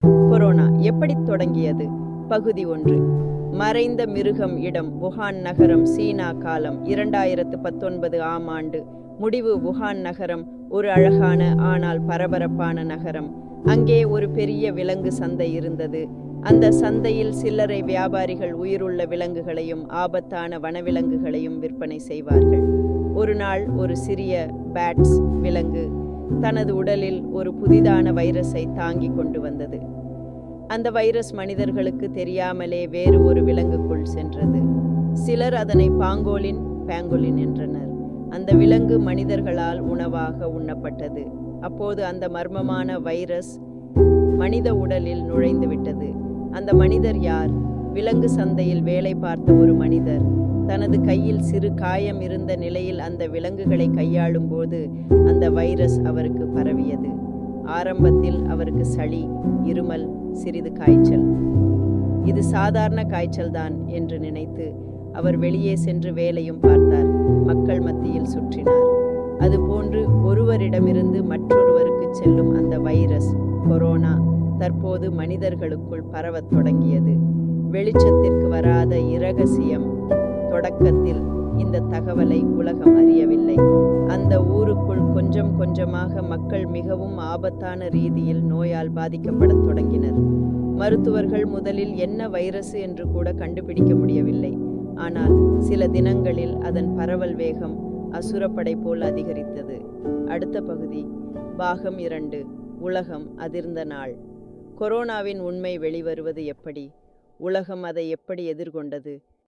Corona எப்படி தொடங்கியது? பகுதி 1. மறைந்த மிருகம் இடம் வுஹான் நகரம் சீனா காலம் 2019 ஆம் ஆண்டு முடிவு வுஹான் நகரம் ஒரு அழகான ஆனால் பரபரப்பான நகரம். அங்கே ஒரு பெரிய விலங்கு சந்தை இருந்தது. அந்த சந்தையில் சில்லறை வியாபாரிகள் உயிருள்ள விலங்குகளையும் ஆபத்தான வனவிலங்குகளையும் விற்பனை செய்வார்கள். ஒரு நாள் ஒரு சிறிய பேட்ஸ் விலங்கு தனது உடலில் ஒரு புதிதான வைரஸை தாங்கிக் கொண்டு வந்தது. அந்த வைரஸ் மனிதர்களுக்கு தெரியாமலே வேறு ஒரு விலங்குக்குள் சென்றது. சிலர் அதனை பேங்கோலின் என்றனர். அந்த விலங்கு மனிதர்களால் உணவாக உண்ணப்பட்டது. அப்போது அந்த மர்மமான வைரஸ் மனித உடலில் நுழைந்து விட்டது. அந்த மனிதர் யார்? விலங்கு சந்தையில் வேலை பார்த்த ஒரு மனிதர். தனது கையில் சிறு காயம் இருந்த நிலையில் அந்த விலங்குகளை கையாளும் போது அந்த வைரஸ் அவருக்கு பரவியது. ஆரம்பத்தில் அவருக்கு சளி, இருமல், சிறிது காய்ச்சல். இது சாதாரண காய்ச்சல்தான் என்று நினைத்து அவர் வெளியே சென்று வேலையும் பார்த்தார். மக்கள் மத்தியில் சுற்றினார். அதுபோன்று ஒருவரிடமிருந்து மற்றொருவருக்கு செல்லும் அந்த வைரஸ் கொரோனா தற்போது மனிதர்களுக்குள் பரவத் தொடங்கியது. வெளிச்சத்திற்கு வராத இரகசியம். தொடக்கத்தில் இந்த தகவலை உலகம் அறியவில்லை. அந்த ஊருக்குள் கொஞ்சம் கொஞ்சமாக மக்கள் மிகவும் ஆபத்தான ரீதியில் நோயால் பாதிக்கப்படத் தொடங்கினர். மருத்துவர்கள் முதலில் என்ன வைரஸ் என்று கூட கண்டுபிடிக்க முடியவில்லை. ஆனால் சில தினங்களில் அதன் பரவல் வேகம் அசுரப்படை போல் அதிகரித்தது. அடுத்த பகுதி பாகம் 2. உலகம் அதிர்ந்த நாள். கொரோனாவின் உண்மை வெளிவருவது எப்படி? உலகம் அதை எப்படி எதிர்கொண்டது?